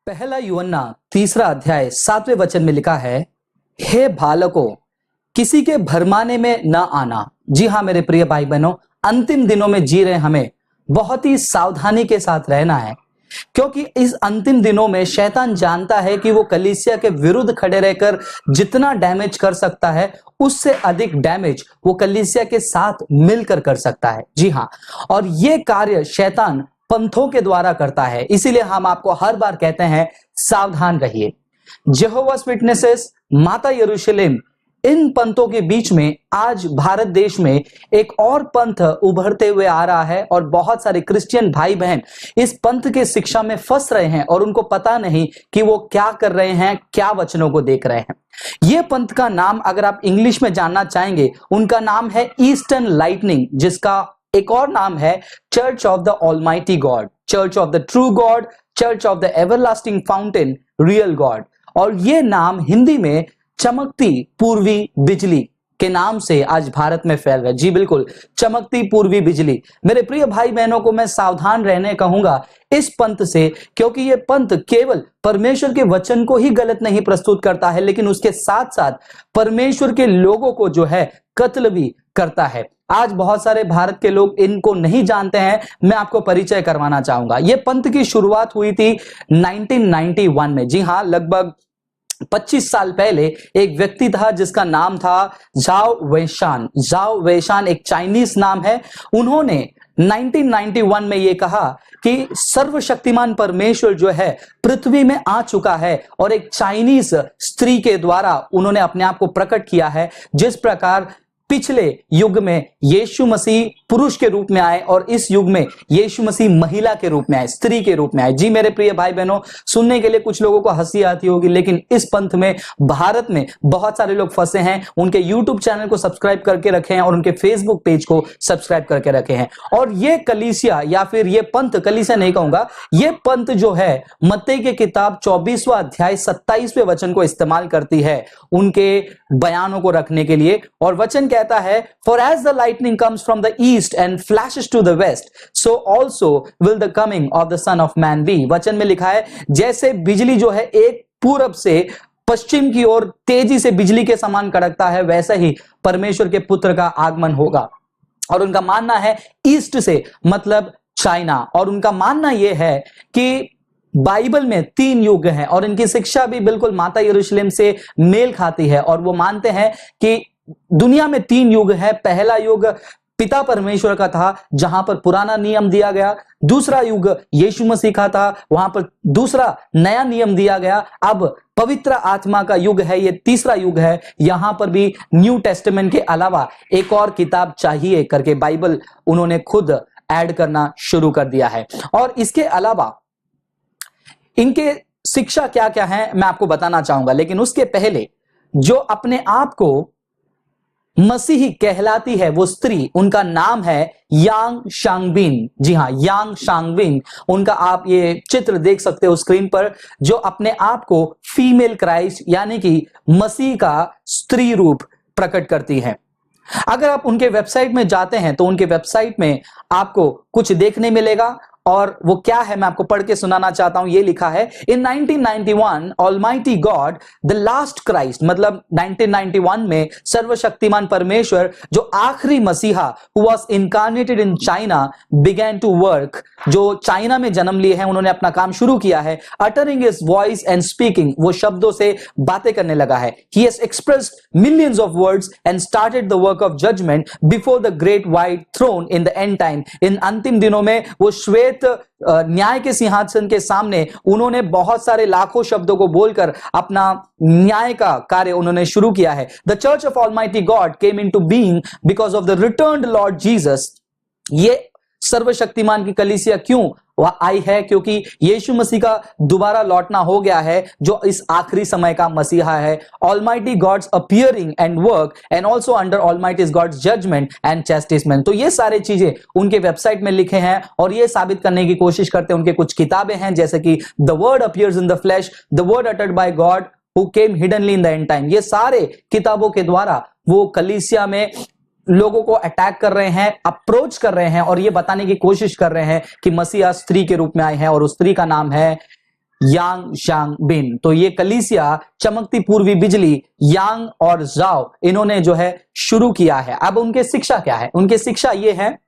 पहला यूहन्ना 3 अध्याय 7वें वचन में लिखा है, हे बालकों, किसी के भरमाने में न आना। जी हाँ मेरे प्रिय भाई बहनों, अंतिम दिनों में जी रहे हमें बहुत ही सावधानी के साथ रहना है, क्योंकि इस अंतिम दिनों में शैतान जानता है कि वो कलीसिया के विरुद्ध खड़े रहकर जितना डैमेज कर सकता है उससे अधिक डैमेज वो कलीसिया के साथ मिलकर कर सकता है। जी हाँ, और ये कार्य शैतान पंथों के द्वारा करता है। इसीलिए हम आपको हर बार कहते हैं सावधान रहिए। जेहोवास विटनेसेस, माता यरूशलेम, इन पंथों के बीच में आज भारत देश में एक और पंथ उभरते हुए आ रहा है और बहुत सारे क्रिश्चियन भाई बहन इस पंथ के शिक्षा में फंस रहे हैं और उनको पता नहीं कि वो क्या कर रहे हैं, क्या वचनों को देख रहे हैं। ये पंथ का नाम अगर आप इंग्लिश में जानना चाहेंगे, उनका नाम है ईस्टर्न लाइटनिंग, जिसका एक और नाम है church of the almighty God, church of the true God, church of the everlasting fountain, real God. और ये नाम हिंदी में चमकती पूर्वी बिजली के नाम से आज भारत में फैल रहा है। जी बिल्कुल, चमकती पूर्वी बिजली। मेरे प्रिय भाई बहनों को मैं सावधान रहने कहूंगा इस पंथ से, क्योंकि ये पंथ केवल परमेश्वर के वचन को ही गलत नहीं प्रस्तुत करता है, लेकिन उसके साथ साथ परमेश्वर के लोगों को जो है कत्ल भी करता है। आज बहुत सारे भारत के लोग इनको नहीं जानते हैं, मैं आपको परिचय करवाना चाहूंगा। ये पंथ की शुरुआत हुई थी 1991 में। जी हाँ, लगभग 25 साल पहले एक व्यक्ति था जिसका नाम था झाओ वैशान। झाओ वैशान एक चाइनीज नाम है। उन्होंने 1991 में यह कहा कि सर्वशक्तिमान परमेश्वर जो है पृथ्वी में आ चुका है, और एक चाइनीज स्त्री के द्वारा उन्होंने अपने आप को प्रकट किया है। जिस प्रकार पिछले युग में यीशु मसीह पुरुष के रूप में आए और इस युग में यीशु मसीह महिला के रूप में आए, स्त्री के रूप में आए। जी मेरे प्रिय भाई बहनों, सुनने के लिए कुछ लोगों को हंसी आती होगी, लेकिन इस पंथ में भारत में बहुत सारे लोग फंसे हैं। उनके यूट्यूब चैनल को सब्सक्राइब करके रखे हैं और उनके फेसबुक पेज को सब्सक्राइब करके रखे हैं। और ये कलीसिया या फिर ये पंथ, कलीसिया नहीं कहूंगा, ये पंथ जो है मत्ती की किताब 24वां अध्याय 27वें वचन को इस्तेमाल करती है उनके बयानों को रखने के लिए। और वचन कहता है, for as the lightning comes from the east and flashes to the west, so also will the coming of the Son of Man be। वचन में लिखा है, जैसे बिजली जो है एक पूरब से पश्चिम की ओर तेजी से बिजली के समान कड़कता है, वैसे ही परमेश्वर के पुत्र का आगमन होगा। और उनका मानना है ईस्ट से मतलब चाइना। और उनका मानना यह है कि बाइबल में 3 युग हैं और इनकी शिक्षा भी बिल्कुल माता यरूशलेम से मेल खाती है। और वो मानते हैं कि दुनिया में 3 युग है। पहला युग पिता परमेश्वर का था, जहां पर पुराना नियम दिया गया। दूसरा युग यीशु मसीह का था, वहां पर दूसरा नया नियम दिया गया। अब पवित्र आत्मा का युग है, ये तीसरा युग है। यहां पर भी न्यू टेस्टामेंट के अलावा एक और किताब चाहिए करके बाइबल उन्होंने खुद ऐड करना शुरू कर दिया है। और इसके अलावा इनके शिक्षा क्या क्या है मैं आपको बताना चाहूंगा, लेकिन उसके पहले जो अपने आप को मसीही कहलाती है वो स्त्री, उनका नाम है यांग शांगबिन। जी हाँ, यांग शांगबिन। उनका आप ये चित्र देख सकते हो स्क्रीन पर, जो अपने आप को फीमेल क्राइस्ट यानी कि मसीह का स्त्री रूप प्रकट करती है। अगर आप उनके वेबसाइट में जाते हैं तो उनके वेबसाइट में आपको कुछ देखने मिलेगा, और वो क्या है मैं आपको पढ़ के सुनाना चाहता हूं। ये लिखा है, in 1991 almighty God the last Christ, मतलब 1991 में सर्वशक्तिमान परमेश्वर जो आखिरी मसीहा who was incarnated in China began to work, जो चाइना में जन्म लिए हैं, उन्होंने अपना काम शुरू किया है। Uttering his voice and speaking, वो शब्दों से बातें करने लगा है। He has expressed millions of words and started the work of judgement before the great white throne in the end time. इन अंतिम दिनों में वो श्वेत न्याय के सिंहासन के सामने उन्होंने बहुत सारे लाखों शब्दों को बोलकर अपना न्याय का कार्य उन्होंने शुरू किया है। The church of almighty God came into being because of the returned Lord Jesus. ये सर्वशक्तिमान की कलीसिया क्यों वह आई है? क्योंकि यीशु मसीह का दोबारा लौटना हो गया है, जो इस आखिरी समय का मसीहा है। Almighty God's appearing and work and also under almighty God's judgement and chastisement. तो ये सारे चीजें उनके वेबसाइट में लिखे हैं और ये साबित करने की कोशिश करते हैं। उनके कुछ किताबें हैं जैसे कि the word appears in the flesh, the word uttered by God who came hiddenly in the end time. ये सारे किताबों के द्वारा वो कलीसिया में लोगों को अटैक कर रहे हैं, अप्रोच कर रहे हैं और ये बताने की कोशिश कर रहे हैं कि मसीहा स्त्री के रूप में आए हैं और उस स्त्री का नाम है यांग शांग बिन। तो ये कलीसिया चमकती पूर्वी बिजली यांग और जाओ इन्होंने जो है शुरू किया है। अब उनके शिक्षा क्या है? उनके शिक्षा ये है,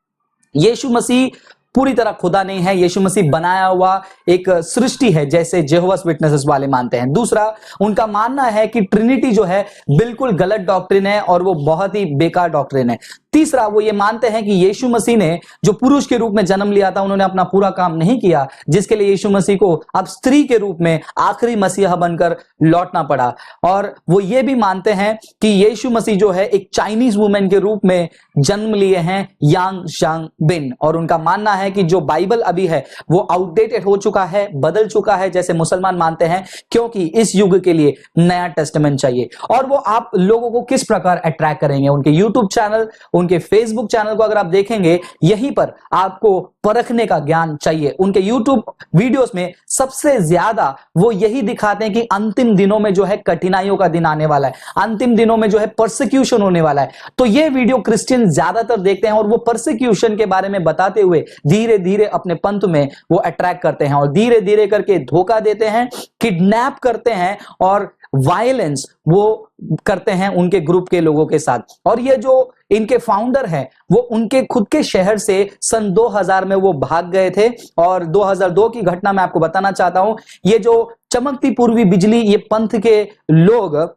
यीशु मसीह पूरी तरह खुदा नहीं है, यीशु मसीह बनाया हुआ एक सृष्टि है, जैसे जेहोवास विटनेसेस वाले मानते हैं। दूसरा, उनका मानना है कि ट्रिनिटी जो है बिल्कुल गलत डॉक्ट्रिन है और वो बहुत ही बेकार डॉक्ट्रिन है। तीसरा, वो ये मानते हैं कि यीशु मसीह ने जो पुरुष के रूप में जन्म लिया था, उन्होंने अपना पूरा काम नहीं किया, जिसके लिए यीशु मसीह को अब स्त्री के रूप में आखिरी मसीहा बनकर लौटना पड़ा। और वो ये भी मानते हैं कि यीशु मसीह जो है एक चाइनीज वुमेन के रूप में जन्म लिए हैं, यांग शांग बिन। और उनका मानना है कि जो बाइबल अभी है वो आउटडेटेड हो चुका है, बदल चुका है, जैसे मुसलमान मानते हैं, क्योंकि इस युग के लिए नया टेस्टामेंट चाहिए। और वो आप लोगों को किस प्रकार अट्रैक्ट करेंगे? उनके यूट्यूब चैनल, उनके फेसबुक चैनल को अगर आप देखेंगे, यहीं पर आपको परखने का ज्ञान चाहिए। उनके यूट्यूब वीडियोस में सबसे ज्यादा वो यही दिखाते हैं कि अंतिम दिनों में जो है कठिनाइयों का दिन आने वाला है, अंतिम दिनों में जो है परसिक्यूशन होने वाला है। तो ये वीडियो क्रिश्चियन ज्यादातर देखते हैं और वो परसिक्यूशन के बारे में बताते हुए धीरे धीरे अपने पंथ में वो अट्रैक्ट करते हैं और धीरे धीरे करके धोखा देते हैं, किडनैप करते हैं और वायलेंस वो करते हैं उनके ग्रुप के लोगों के साथ। और ये जो इनके फाउंडर हैं, वो उनके खुद के शहर से सन 2000 में वो भाग गए थे। और 2002 की घटना मैं आपको बताना चाहता हूं। ये जो चमकती पूर्वी बिजली, ये पंथ के लोग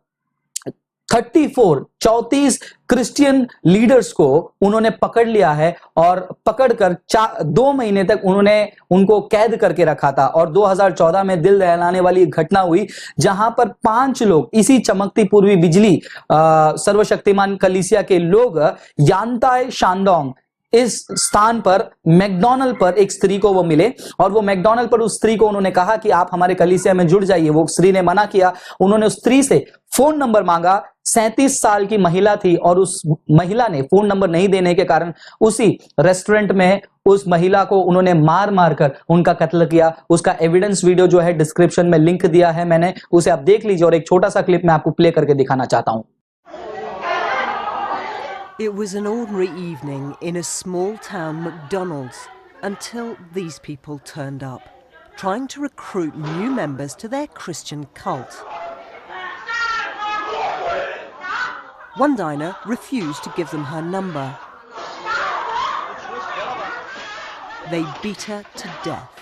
34 क्रिश्चियन लीडर्स को उन्होंने पकड़ लिया है और पकड़कर 2 महीने तक उन्होंने उनको कैद करके रखा था। और 2014 में दिल दहलाने वाली घटना हुई, जहां पर 5 लोग, इसी चमकती पूर्वी बिजली सर्वशक्तिमान कलीसिया के लोग, यांताय शांडोंग इस स्थान पर मैकडॉनल्ड पर एक स्त्री को वो मिले और वो मैकडॉनल्ड पर उस स्त्री को उन्होंने कहा कि आप हमारे कलीसिया में जुड़ जाइए। वो स्त्री ने मना किया। उन्होंने उस स्त्री से फोन नंबर मांगा। 37 साल की महिला थी और उस महिला ने फोन नंबर नहीं देने के कारण उसी रेस्टोरेंट में उस महिला को उन्होंने मार मार कर उनका कत्ल किया। उसका एविडेंस वीडियो जो है डिस्क्रिप्शन में लिंक दिया है मैंने, उसे आप देख लीजिए। और एक छोटा सा क्लिप मैं आपको प्ले करके दिखाना चाहता हूं। It was an ordinary evening in a small town McDonald's until these people turned up, trying to recruit new members to their Christian cult. One diner refused to give them her number. They beat her to death.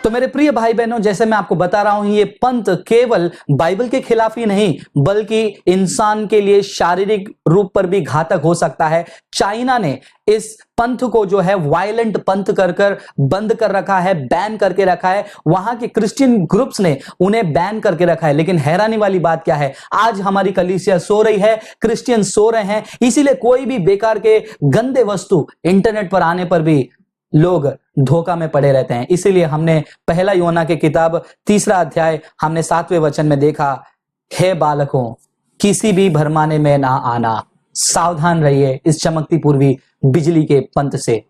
तो मेरे प्रिय भाई बहनों, जैसे मैं आपको बता रहा हूं, ये पंथ केवल बाइबल के खिलाफ ही नहीं, बल्कि इंसान के लिए शारीरिक रूप पर भी घातक हो सकता है। चाइना ने इस पंथ को जो है वायलेंट पंथ कर बंद कर रखा है, बैन करके रखा है। वहां के क्रिश्चियन ग्रुप्स ने उन्हें बैन करके रखा है। लेकिन हैरानी वाली बात क्या है, आज हमारी कलीसिया सो रही है, क्रिश्चियन सो रहे हैं। इसीलिए कोई भी बेकार के गंदे वस्तु इंटरनेट पर आने पर भी लोग धोखा में पड़े रहते हैं। इसीलिए हमने पहला यूहन्ना की किताब 3 अध्याय हमने 7वें वचन में देखा, हे बालकों, किसी भी भरमाने में ना आना, सावधान रहिए इस चमकती पूर्वी बिजली के पंथ से।